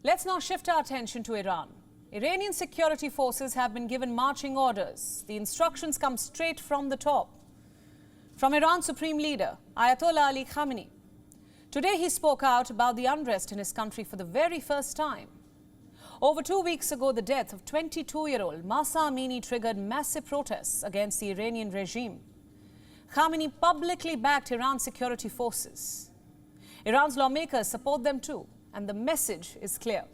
Let's now shift our attention to Iran. Iranian security forces have been given marching orders. The instructions come straight from the top. From Iran's supreme leader, Ayatollah Ali Khamenei. Today he spoke out about the unrest in his country for the very first time. Over 2 weeks ago, the death of 22-year-old Mahsa Amini triggered massive protests against the Iranian regime. Khamenei publicly backed Iran's security forces. Iran's lawmakers support them too, and the message is clear.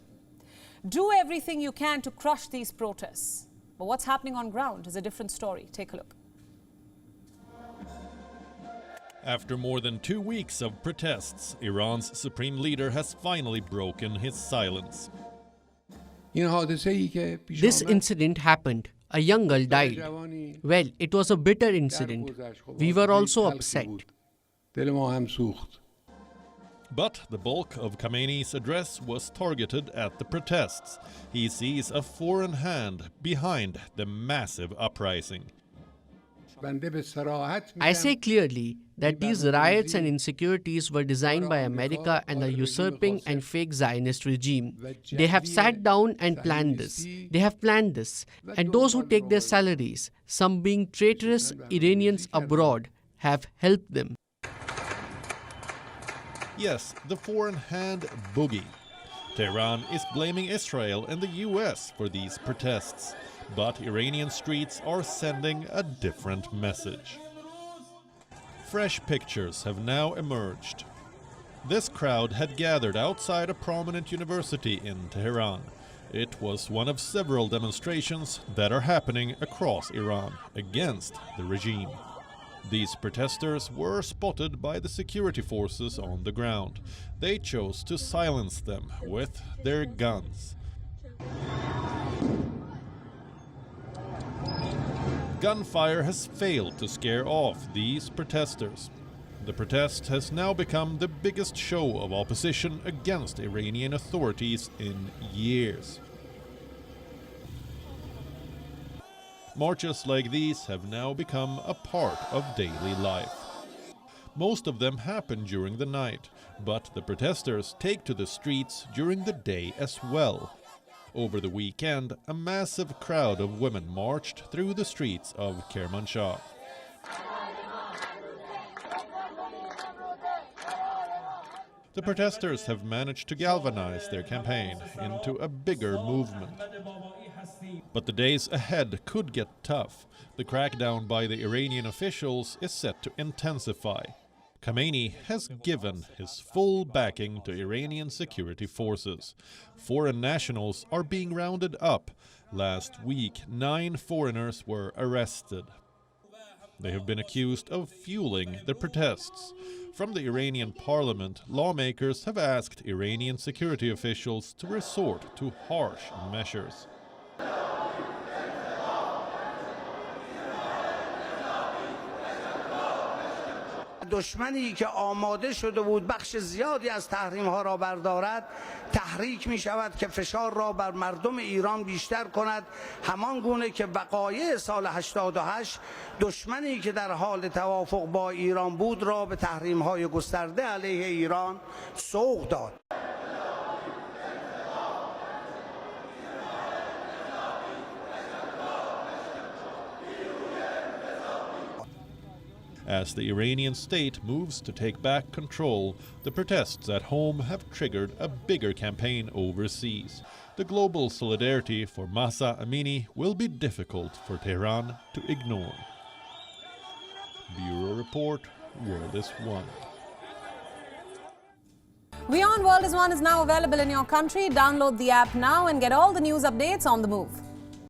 Do everything you can to crush these protests. But what's happening on ground is a different story. Take a look. After more than 2 weeks of protests, Iran's supreme leader has finally broken his silence. This incident happened. A young girl died. Well, it was a bitter incident. We were also upset. But the bulk of Khamenei's address was targeted at the protests. He sees a foreign hand behind the massive uprising. I say clearly that these riots and insecurities were designed by America and the usurping and fake Zionist regime. They have sat down and planned this. They have planned this. And those who take their salaries, some being traitorous Iranians abroad, have helped them. Yes, the foreign hand boogie. Tehran is blaming Israel and the US for these protests. But Iranian streets are sending a different message. Fresh pictures have now emerged. This crowd had gathered outside a prominent university in Tehran. It was one of several demonstrations that are happening across Iran against the regime. These protesters were spotted by the security forces on the ground. They chose to silence them with their guns. Gunfire has failed to scare off these protesters. The protest has now become the biggest show of opposition against Iranian authorities in years. Marches like these have now become a part of daily life. Most of them happen during the night, but the protesters take to the streets during the day as well. Over the weekend, a massive crowd of women marched through the streets of Kermanshah. The protesters have managed to galvanize their campaign into a bigger movement. But the days ahead could get tough. The crackdown by the Iranian officials is set to intensify. Khamenei has given his full backing to Iranian security forces. Foreign nationals are being rounded up. Last week, 9 foreigners were arrested. They have been accused of fueling the protests. From the Iranian parliament, lawmakers have asked Iranian security officials to resort to harsh measures. دشمنی که آماده شده بود بخش زیادی از تحریم ها را بردارد تحریک می شود که فشار را بر مردم ایران بیشتر کند همان گونه که وقایع سال 88 دشمنی که در حال توافق با ایران بود را به تحریم های گسترده علیه ایران سوق داد. As the Iranian state moves to take back control, the protests at home have triggered a bigger campaign overseas. The global solidarity for Mahsa Amini will be difficult for Tehran to ignore. Bureau Report, World is One. WION World is One is now available in your country. Download the app now and get all the news updates on the move.